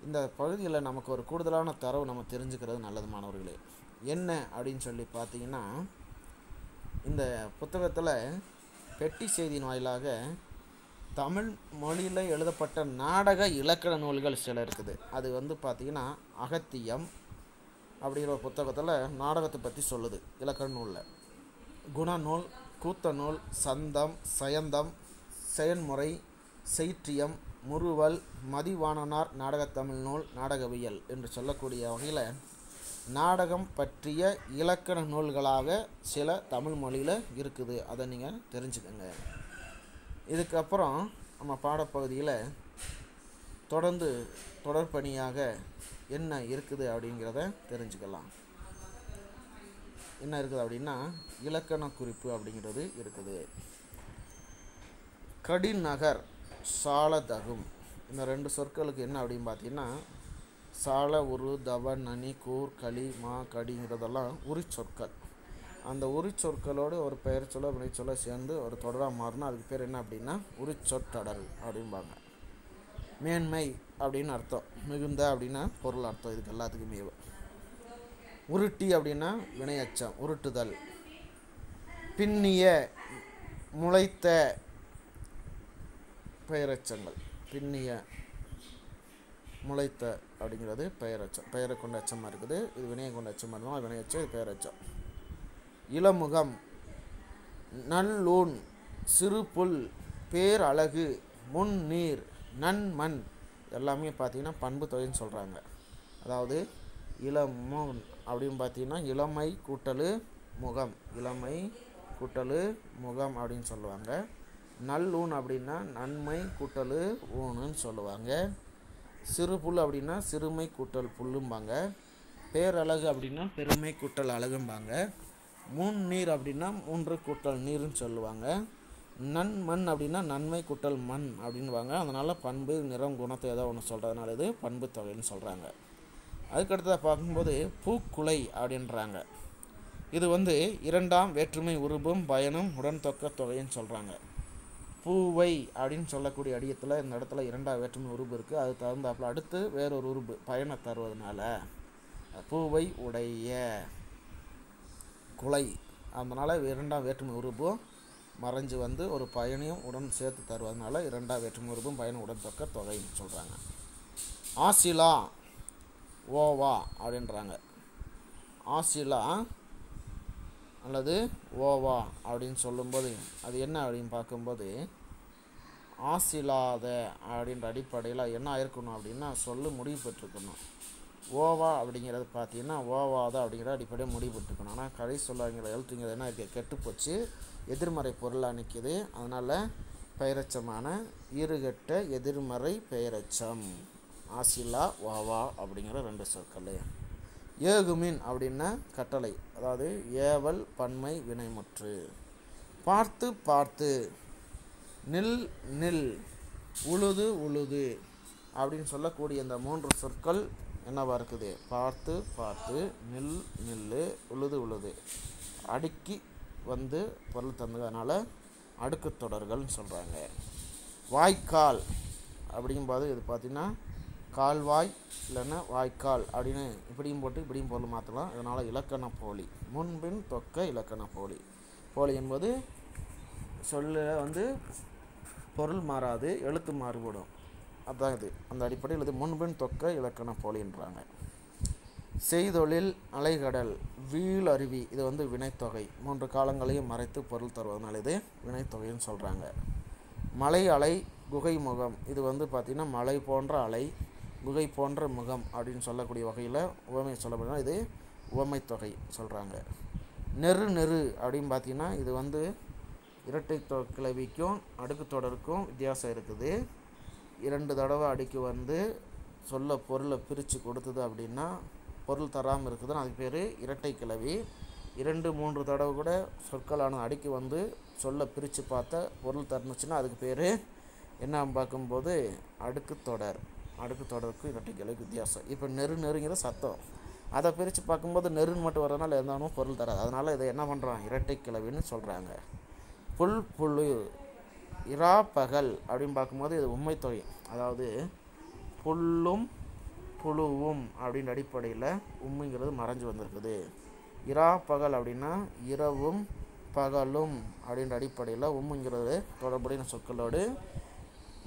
இந்த பகுதியில் நமக்கு ஒரு கூடுதலான தரவு நம்ம தெரிஞ்சுக்கிறது நல்லது மாணவர்களே. என்ன அப்படின்னு சொல்லி பார்த்தீங்கன்னா, இந்த புத்தகத்தில் பெட்டி செய்தியின் வாயிலாக தமிழ் மொழியில் எழுதப்பட்ட நாடக இலக்கண நூல்கள் சில இருக்குது. அது பார்த்திங்கன்னா அகத்தியம் அப்படிங்கிற ஒரு புத்தகத்தில் நாடகத்தை பற்றி சொல்லுது. இலக்கண நூலில் குணநூல், கூத்த நூல், சந்தம், சயந்தம், செயன்முறை, செய்ற்றியம், முறுவல், மதிவாணனார் நாடகத்தமிழ் நூல், நாடகவியல் என்று சொல்லக்கூடிய வகையில் நாடகம் பற்றிய இலக்கண நூல்களாக சில தமிழ் மொழியில் இருக்குது. அதை நீங்கள் தெரிஞ்சுக்கோங்க. இதுக்கப்புறம் நம்ம பாடப்பகுதியில் தொடர்பணியாக என்ன இருக்குது அப்படிங்கிறத தெரிஞ்சுக்கலாம். என்ன இருக்குது அப்படின்னா, இலக்கண குறிப்பு அப்படிங்கிறது இருக்குது. கடிநகர், சாலதகும், இந்த 2 சொற்களுக்கு என்ன அப்படின்னு பார்த்தீங்கன்னா, சால, உரு, தவ, நனி, கூர், களி, மா, கடிங்கிறதெல்லாம் உரி சொற்கள். அந்த உரி சொற்களோடு ஒரு பெயர் சொல்ல வினை சொல்ல சேர்ந்து ஒரு தொடராக மாறினா அதுக்கு பேர் என்ன அப்படின்னா உரி சொற்றொடர் அப்படிம்பாங்க. மேன்மை அப்படின்னு அர்த்தம், மிகுந்த அப்படின்னா பொருள் அர்த்தம். இதுக்கு எல்லாத்துக்குமே உருட்டி அப்படின்னா வினையச்சம், உருட்டுதல். பின்னிய, முளைத்த பெயரச்சங்கள். பின்னிய, முளைத்த அப்படிங்கிறது பெயரச்சம், பெயரை கொண்ட அச்சமாக இருக்குது. இது வினையை கொண்ட அச்சமாக இருந்தாலும் வினையச்சம், இது பெயரச்சம். இளமுகம், நல்லூன், சிறு புல், பேர் அழகு, முன் நீர், நன்மண் எல்லாமே பார்த்திங்கன்னா பண்பு தொகைன்னு சொல்கிறாங்க. அதாவது இளமுன் அப்படின்னு பார்த்தீங்கன்னா இளமை கூட்டலு முகம், இளமை கூட்டலு முகம் அப்படின்னு சொல்லுவாங்க. நல்லூன் அப்படின்னா நன்மை கூட்டலு ஊனுன்னு சொல்லுவாங்க. சிறு புல் அப்படின்னா சிறுமை கூட்டல் புல்லும்பாங்க. பேரழகு அப்படின்னா பெருமை கூட்டல் அழகும்பாங்க. முன் நீர் அப்படின்னா 3 கூட்டல் நீருன்னு சொல்லுவாங்க. நன்மண் அப்படின்னா நன்மை கூட்டல் மண் அப்படின்வாங்க. அதனால் பண்பு, நிறம், குணத்தை ஏதோ ஒன்று சொல்கிறதுனால இது பண்பு தொகைன்னு சொல்கிறாங்க. அதுக்கடுத்ததாக பார்க்கும்போது பூக்குலை அப்படின்றாங்க. இது 2ஆம் வேற்றுமை உருபும் பயனும் உடன் தொக்க தொகைன்னு சொல்கிறாங்க. பூவை அப்படின்னு சொல்லக்கூடிய அடியத்தில் இந்த இடத்துல 2ஆம் வேற்றுமை உருபு இருக்குது. அது தகுந்தாப்பில் அடுத்து வேறொரு உருபு பயனை தருவதனால பூவை உடைய குலை, அதனால் 2ஆம் வேற்றுமை உருபு மறைஞ்சு ஒரு பயனையும் உடன் சேர்த்து தருவதனால 2ஆம் வேற்றுமை உருபும் பயனும் உடன் தொக்க தொகைன்னு சொல்கிறாங்க. ஆசிலா, ஓவா அப்படின்றாங்க. ஆசிலா அல்லது ஓவா அப்படின்னு சொல்லும்போது அது என்ன அப்படின்னு பார்க்கும்போது ஆசிலாத அப்படின்ற அடிப்படையில் என்ன இருக்கணும் அப்படின்னா சொல்லு முடிவு பெற்றுக்கணும். ஓவா அப்படிங்கிறது பார்த்தீங்கன்னா ஓவாத அப்படிங்கிற அடிப்படையில் முடிவு பெற்றுக்கணும். ஆனால் கதை சொல்லாங்கிற எழுத்துங்கிறது என்ன இருக்குது, கெட்டுப்போச்சு, எதிர்மறை பொருளாக நிற்கிது. அதனால் பெயரச்சமான ஈறுகெட்ட எதிர்மறை பெயரச்சம் ஆசிலா ஓவா அப்படிங்கிற 2 சொற்கள். ஏகுமின் அப்படின்னா கட்டளை, அதாவது ஏவல் பன்மை வினைமுற்று. பார்த்து பார்த்து, நில் நில், உழுது உழுது அப்படின்னு சொல்லக்கூடிய இந்த 3 சொற்கள் என்னவா இருக்குது, பார்த்து பார்த்து, நில் நில்லு, உழுது உழுது, அடுக்கி வந்து பொருள் தந்ததுனால அடுக்கு தொடர்கள்னு சொல்கிறாங்க. வாய்க்கால் அப்படிங்கும்போது இது பார்த்திங்கன்னா கால்வாய் இல்லைன்னா வாய்க்கால் அப்படின்னு இப்படியும் போட்டு இப்படியும் பொருள் மாற்றலாம். அதனால் இலக்கண போலி, முன்பின் தொக்க இலக்கண போலி. போலி என்பது சொல்ல பொருள் மாறாது, எழுத்து மாறுபடும். அதுதான் இது. அந்த அடிப்படையில் இது முன்பின் தொக்க இலக்கண போலின்றாங்க. செய்தொழில் அலைகடல் வீழ் அருவி இது வினைத்தொகை, 3 காலங்களையும் மறைத்து பொருள் தருவதனால இது வினைத்தொகைன்னு சொல்கிறாங்க. மலை அலை குகை முகம் இது பார்த்திங்கன்னா மலை போன்ற அலை குகை போன்ற முகம் அப்படின்னு சொல்லக்கூடிய வகையில் உவமை சொல்லப்படுனா இது உவமை தொகை சொல்கிறாங்க. நெரு நெரு அப்படின்னு பார்த்திங்கன்னா இது இரட்டை கிளவிக்கும் அடுக்கு தொடருக்கும் வித்தியாசம் இருக்குது. 2 தடவை அடுக்கி சொல்ல பொருளை பிரித்து கொடுத்தது அப்படின்னா பொருள் தராமல் இருக்குதுன்னு அதுக்கு பேர் இரட்டை கிளவி. 2-3 தடவை கூட சொற்களான அடுக்கி சொல்ல பிரித்து பார்த்த பொருள் தரணுச்சுன்னா அதுக்கு பேர் என்ன பார்க்கும்போது அடுக்கு தொடர். அடுக்கு தொடருக்கு இரட்டை கிளவிக்கு வித்தியாசம். இப்போ நெரு நெருங்கிற சத்தம், அதை பிரித்து பார்க்கும்போது நெருன்னு மட்டும் வரதுனால இருந்தாலும் பொருள் தராது. அதனால் இதை என்ன பண்ணுறான், இரட்டை கிளவின்னு சொல்கிறாங்க. புல் புழு இரா பகல் அப்படின்னு பார்க்கும்போது இது உண்மை தொகை, அதாவது புல்லும் புழுவும் அப்படின்ற அடிப்படையில் உண்மைங்கிறது மறைஞ்சு வந்திருக்குது. இரா பகல் அப்படின்னா இரவும் பகலும் அப்படின்ற அடிப்படையில் உண்மைங்கிறது தொடர்புடைய சொற்களோடு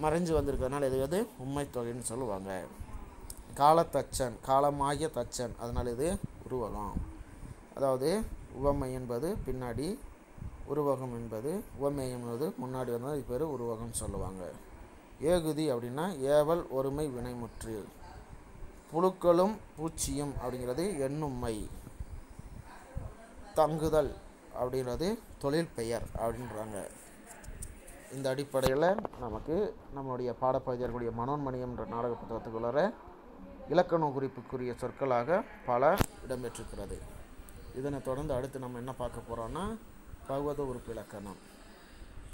மறைஞ்சு வந்திருக்கிறதுனால இது உண்மை தொகைன்னு சொல்லுவாங்க. காலத்தச்சன் காலமாகிய தச்சன், அதனால் இது உருவகம். அதாவது உவமை என்பது பின்னாடி, உருவகம் என்பது உவமை என்பது முன்னாடி வந்தால் இது பேர் உருவகம்னு சொல்லுவாங்க. ஏகுதி அப்படின்னா ஏவல் ஒருமை வினைமுற்று. புழுக்களும் பூச்சியும் அப்படிங்கிறது எண்ணும்மை. தங்குதல் அப்படிங்கிறது தொழில் பெயர் அப்படின்றாங்க. இந்த அடிப்படையில் நமக்கு நம்மளுடைய பாடப்பகுதியில் இருக்கக்கூடிய மனோன்மணியம் என்ற நாடக புத்தகத்துக்குள்ளார இலக்கண குறிப்புக்குரிய சொற்களாக பல இடம்பெற்றிருக்கிறது. இதனை தொடர்ந்து அடுத்து நம்ம என்ன பார்க்க போகிறோம்னா பகுவத உறுப்பு இலக்கணம்.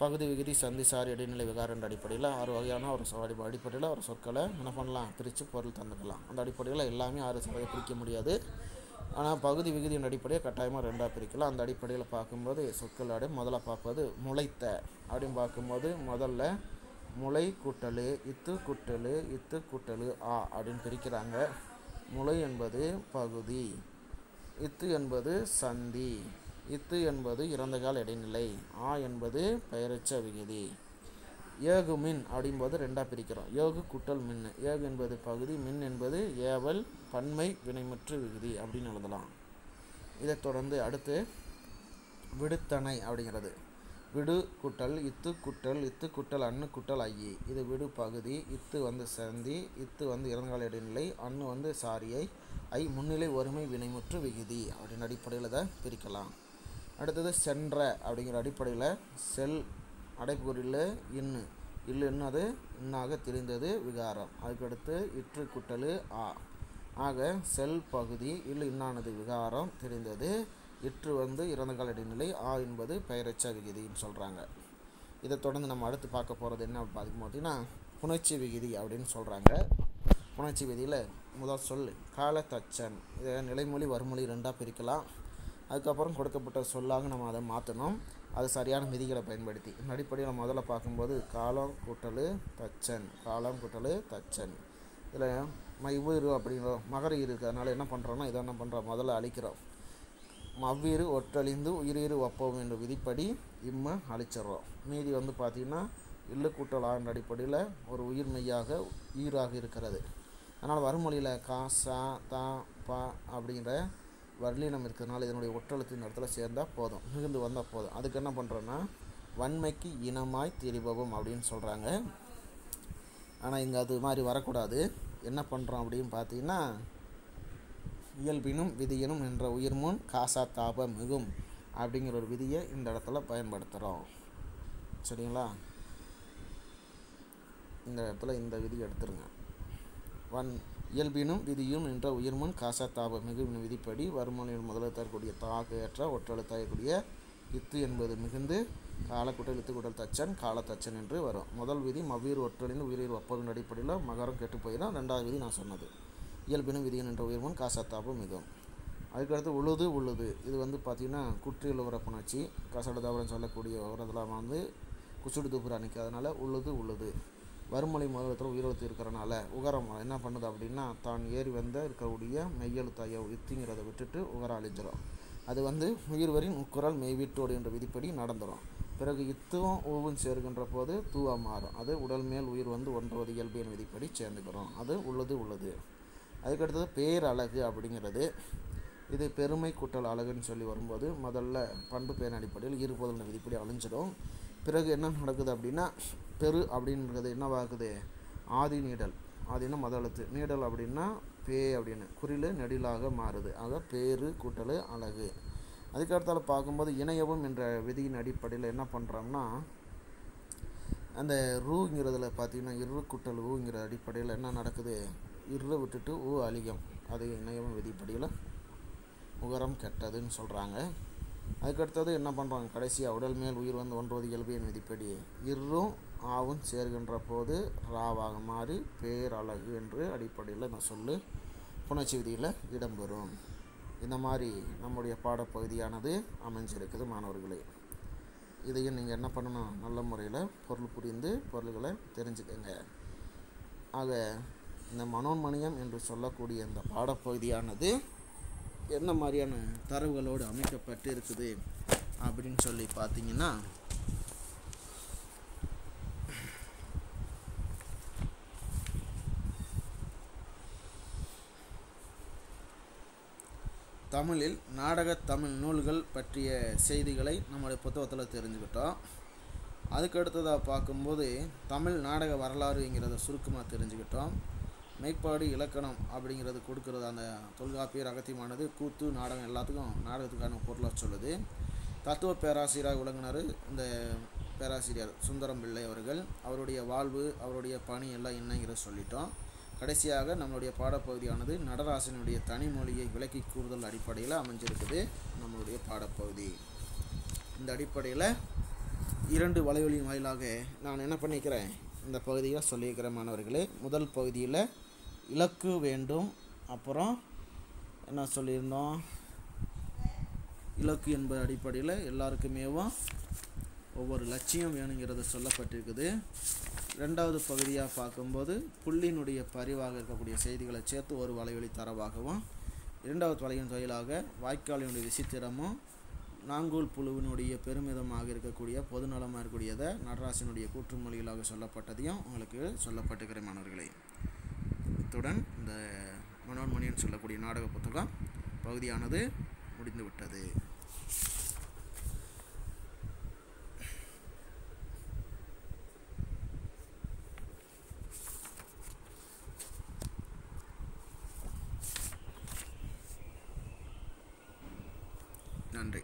பகுதி விகுதி சந்தி சாரி இடைநிலை விகாரம் என்ற அடிப்படையில் 6 வகையான ஒரு அடிப்படையில் ஒரு சொற்களை என்ன பண்ணலாம், பிரித்து பொருள் தந்துக்கலாம். அந்த அடிப்படையில் எல்லாமே 6 வகை பிரிக்க முடியாது. ஆனால் பகுதி விகுதியின் அடிப்படையை கட்டாயமாக 2ஆக பிரிக்கலாம். அந்த அடிப்படையில் பார்க்கும்போது சொற்களோட முதல்ல பார்ப்பது முளைத்த அப்படின்னு பார்க்கும்போது முதல்ல முளை கூட்டல் இத்து கூட்டல் ஆ அப்படின்னு பிரிக்கிறாங்க. முளை என்பது பகுதி, இத்து என்பது சந்தி, இத்து என்பது இறந்த கால இடைநிலை, ஆ என்பது பெயரச்ச விகுதி. ஏகு மின் அப்படிங்கும்போது 2ஆக பிரிக்கிறோம். ஏகு கூட்டல் மின், ஏகு என்பது பகுதி, மின் என்பது ஏவல் பன்மை வினைமுற்று விகுதி அப்படின்னு எழுதலாம். இதைத் தொடர்ந்து அடுத்து விடுத்தனை அப்படிங்கிறது விடு கூட்டல் இத்து கூட்டல் அன்னு கூட்டல் ஐயே. இது விடு பகுதி, இத்து சந்தி, இத்து இறந்தகால இடைநிலை, அன்னு சாரியை, ஐ முன்னிலை ஒருமை வினைமுற்று விகுதி அப்படின்னு அடிப்படையில் இதை பிரிக்கலாம். அடுத்தது சென்ற அப்படிங்கிற அடிப்படையில் செல் அடைப்புக்குறியில் இன்னு இல்லுன்னு அது இன்னாக தெரிந்தது விகாரம். அதுக்கடுத்து இற்று கூட்டல் ஆ, ஆக செல் பகுதி இல்லு இன்னானது விகாரம் தெரிந்தது, இற்று இறந்த கால இடைநிலை, ஆ என்பது பெயரச்ச விகுதின்னு சொல்கிறாங்க. இதை தொடர்ந்து நம்ம அடுத்து பார்க்க போகிறது என்ன பார்க்கும் பார்த்தீங்கன்னா புணர்ச்சி விகுதி அப்படின்னு சொல்கிறாங்க. புணர்ச்சி விதியில் முதல் சொல் காலத்தச்சன், இதை நிலைமொழி வறுமொழி 2ஆக பிரிக்கலாம். அதுக்கப்புறம் கொடுக்கப்பட்ட சொல்லாக நம்ம அதை மாற்றணும், அது சரியான விதிகளை பயன்படுத்தி. இந்த அடிப்படையில் முதல்ல பார்க்கும்போது காலம் கூட்டல் தச்சன், காலம் கூட்டல் தச்சன். இதில் இவ்வுயிர் அப்படிங்கிற மகர இருக்குது, அதனால் என்ன பண்ணுறோன்னா இதை என்ன பண்ணுறோம், முதல்ல அழிக்கிறோம். அவ்வீறு ஒற்றழிந்து உயிரீறு ஒப்பவும் என்ற விதிப்படி அழிச்சிட்றோம். மீதி பார்த்திங்கன்னா இல்லு கூட்டல் ஆ என்ற அடிப்படையில் ஒரு உயிர் மெய்யாக ஈராக இருக்கிறது. அதனால் வறுமொழியில் கா சா தா பா அப்படிங்கிற வல்லினம் இருக்கிறதுனால இதனுடைய ஒற்றெழுத்து இந்த இடத்துல சேர்ந்தால் போதும், மிகுந்து வந்தால் போதும். அதுக்கு என்ன பண்ணுறோன்னா வன்மைக்கு இனமாய் திரிபவும் அப்படின்னு சொல்கிறாங்க. ஆனால் இங்கே அது மாதிரி வரக்கூடாது. என்ன பண்ணுறோம் அப்படின்னு பார்த்தீங்கன்னா இயல்பினும் விதியினும் என்ற உயிர்முன் காசா தாப மிகும் அப்படிங்கிற ஒரு விதியை இந்த இடத்துல பயன்படுத்துகிறோம். சரிங்களா? இந்த இடத்துல இந்த விதி எடுத்துருங்க. இயல்பினும் விதியும் என்ற உயிர்முன் காசா தாப மிகும் விதிப்படி வறுமொழியின் முதலில் தரக்கூடிய தாக ஏற்ற ஒற்றெழுத்தாகக்கூடிய இத்து என்பது மிகுந்து காலக்குட்டல் இத்து குட்டல் தச்சன் காலத்தச்சன் என்று வரும். முதல் விதி மவ்வீர் ஒற்றலின் உயிரில் ஒப்பவின் அடிப்படையில் மகரம் கெட்டு போயிடும். ரெண்டாவது விதி நான் சொன்னது இயல்பினும் விதியின் என்ற உயிர்முன் காசாத்தாபம் மிகும். அதுக்கடுத்து உழுது இது வந்து பார்த்திங்கன்னா குற்றியல் உர புணர்ச்சி கசடுதாபுரம் சொல்லக்கூடிய உரதெல்லாம் குசுடு தூப்புற அணிக்காதனால உழுது வறுமொழி முதலத்தில் உயிரெழுத்து இருக்கிறனால உகரம் என்ன பண்ணுது அப்படின்னா தான் ஏறி இருக்கக்கூடிய மெய்யெழுத்தாய இத்திங்கிறத விட்டுட்டு உகரம் அழிஞ்சிடும். அது உயிர்வரின் உக்குரல் மெய்வீட்டோடு என்ற விதிப்படி நடந்துடும். பிறகு இத்துவும் ஊவும் சேர்கின்ற போது தூவா மாறும். அது உடல் மேல் உயிர் ஒன்றாவது இயல்பின் விதிப்படி சேர்ந்துக்கிறோம். அது உழுது. அதுக்கடுத்தது பேரழகு அப்படிங்கிறது இது பெருமை கூட்டல் அழகுன்னு சொல்லி வரும்போது முதல்ல பண்பு பேரின் அடிப்படையில் இருபொருள் விதிப்படி அழிஞ்சிடும். பிறகு என்ன நடக்குது அப்படின்னா பெரு அப்படின்றது என்னவாகுது ஆதி நீடல். ஆதினா முதலெழுத்து நீடல் அப்படின்னா பே அப்படின்னு குறில் நெடிலாக மாறுது. ஆக பேரு கூட்டல் அழகு. அதுக்கடுத்தால பார்க்கும்போது இணையவும் என்ற விதியின் அடிப்படையில் என்ன பண்ணுறோம்னா அந்த ரூங்கிறதுல பார்த்திங்கன்னா இரு கூட்டல் ஊங்கிற அடிப்படையில் என்ன நடக்குது இரு விட்டுட்டு ஊ அழிகம். அது இணையவும் விதிப்படியில் உகரம் கெட்டதுன்னு சொல்கிறாங்க. அதுக்கடுத்தது என்ன பண்ணுறாங்க கடைசியாக உடல் மேல் உயிர் ஒன்றாவது இயல்பின் விதிப்படி இரும் ஆவும் சேர்கின்ற போது ராவாக மாறி பேரழகு என்று அடிப்படையில் நான் சொல்லு புணர்ச்சி விதியில் இடம்பெறும். இந்த மாதிரி நம்முடைய பாடப்பகுதியானது அமைஞ்சிருக்குது மாணவர்களே. இதையும் நீங்கள் என்ன பண்ணணும் நல்ல முறையில் பொருள் புரிந்து பொருள்களை தெரிஞ்சுக்கங்க. ஆக இந்த மனோன்மணியம் என்று சொல்லக்கூடிய இந்த பாடப்பகுதியானது என்ன மாதிரியான தரவுகளோடு அமைக்கப்பட்டு இருக்குது அப்படின்னு சொல்லி பார்த்தீங்கன்னா தமிழில் தமிழ் நூல்கள் பற்றிய செய்திகளை நம்முடைய புத்தகத்தில் தெரிஞ்சுக்கிட்டோம். அதுக்கடுத்ததாக பார்க்கும்போது தமிழ் நாடக வரலாறுங்கிறத சுருக்கமாக தெரிஞ்சுக்கிட்டோம். மெய்ப்பாடு இலக்கணம் அப்படிங்கிறது கொடுக்குறது அந்த தொல்காப்பியர் அகத்தியமானது கூத்து நாடகம் எல்லாத்துக்கும் நாடகத்துக்கான பொருளாக சொல்லுது. தத்துவ பேராசிரியராக விளங்கினார் இந்த பேராசிரியர் சுந்தரம் பிள்ளை அவர்கள். அவருடைய வாழ்வு அவருடைய பணி எல்லாம் என்னங்கிறத சொல்லிட்டோம். கடைசியாக நம்மளுடைய பாடப்பகுதியானது நடராசனுடைய தனிமொழியை விளக்கி கூறுதல் அடிப்படையில் அமைஞ்சிருக்குது நம்மளுடைய பாடப்பகுதி. இந்த அடிப்படையில் 2 வலைவலியின் வாயிலாக நான் என்ன பண்ணிக்கிறேன் இந்த பகுதியை சொல்லியிருக்கிறேன் மாணவர்களே. முதல் பகுதியில் இலக்கு வேண்டும், அப்புறம் என்ன சொல்லியிருந்தோம் இலக்கு என்பது அடிப்படையில் எல்லாருக்குமேவும் ஒவ்வொரு லட்சியம் வேணுங்கிறது சொல்லப்பட்டிருக்குது. 2வது பகுதியாக பார்க்கும்போது புள்ளினுடைய பரிவாக இருக்கக்கூடிய செய்திகளை சேர்த்து ஒரு வலைவலி தரவாகவும் 2வது வலையின் தொழிலாக வாய்க்காலினுடைய விசித்திரமும் நாங்கூல் புழுவினுடைய பெருமிதமாக இருக்கக்கூடிய பொதுநலமாக இருக்கக்கூடியதை நடராசனுடைய கூற்றுமொழிகளாக சொல்லப்பட்டதையும் உங்களுக்கு சொல்லப்பட்டிருக்கிற மாணவர்களே. இத்துடன் இந்த மனோன்மணியன் சொல்லக்கூடிய நாடக புத்தகம் பகுதியானது முடிந்துவிட்டது. நன்றி.